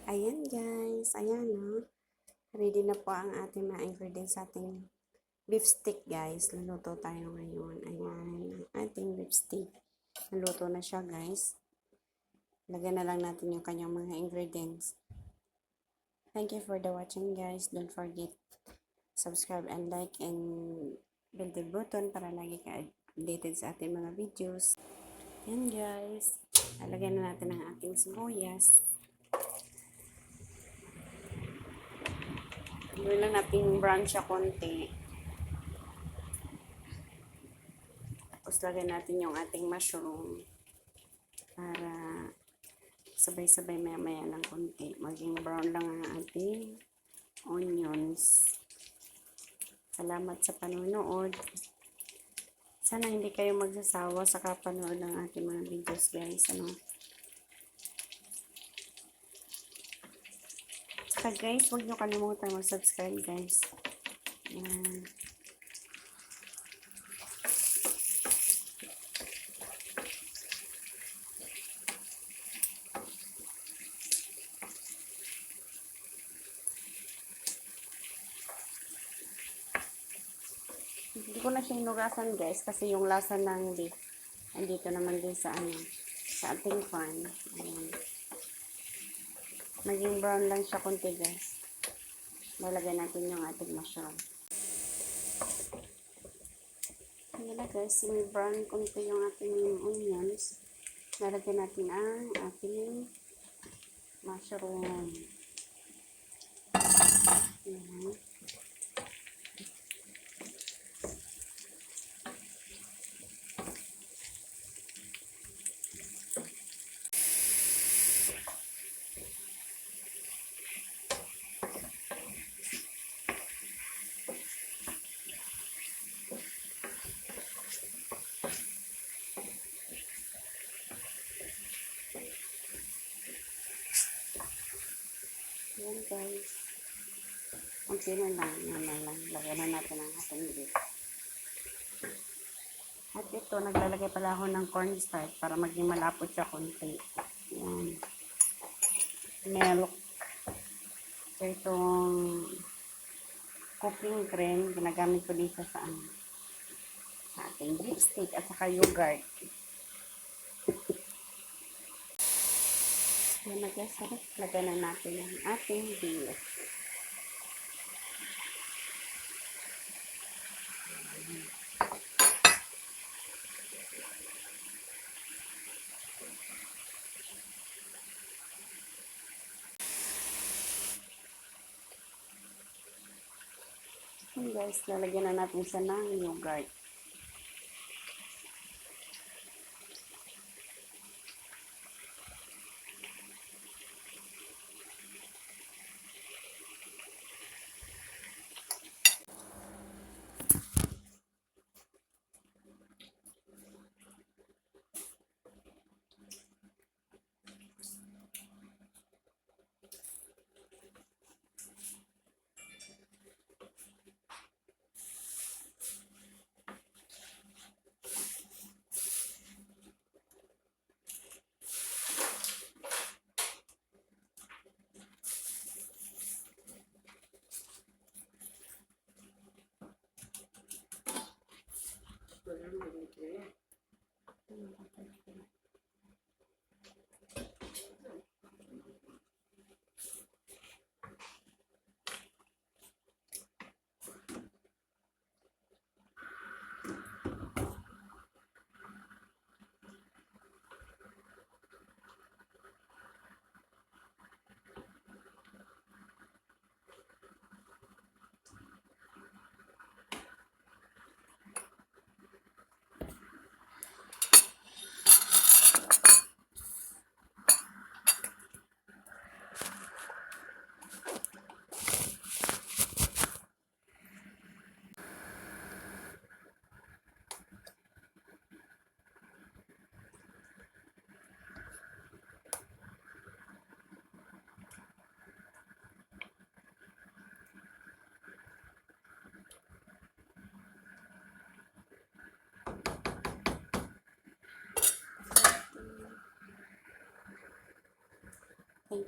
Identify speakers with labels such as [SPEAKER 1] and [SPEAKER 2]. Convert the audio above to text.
[SPEAKER 1] Ayan guys, ayan no. Ready na po ang ating mga ingredients sa ating beef stick guys. Luluto tayo ngayon. Ayan, ang ating beef stick. Naluto na siya guys. Lagyan na lang natin yung kanyang mga ingredients. Thank you for the watching guys. Don't forget subscribe and like and bell the button para lagi ka updated sa ating mga videos. Ayan guys. Lagyan na natin ang ating sibuyas. Gawin lang natin brown siya konti. Tapos lagyan natin yung ating mushroom para sabay-sabay maya-maya lang konti. Maging brown lang ang ating onions. Salamat sa panonood. Sana hindi kayo magsasawa sa kapanood ng ating mga videos guys. Saka guys, huwag nyo kalimutan mag-subscribe guys. Yan. Hindi ko na siya inugasan guys kasi yung lasa ng beef andito naman din sa sa ating pan. Ayan. Maging brown lang siya konti guys. Lalagyan natin yung ating mushroom. Ayan na guys, may brown konti yung ating onions. Lalagyan natin ang ating mushroom. Ayan. Ayan guys. Kunti na lang. Lagyan na natin ang ating beef. At ito, naglalagay pala ako ng cornstarch para maging malapot siya konti. Ayan. Milk. So, itong cooking cream, ginagamit ko dito sa ating beef stick at saka yogurt. Yan na guys, lagyan na natin ang ating beef. Yan guys, lalagyan na natin siya ng yogurt.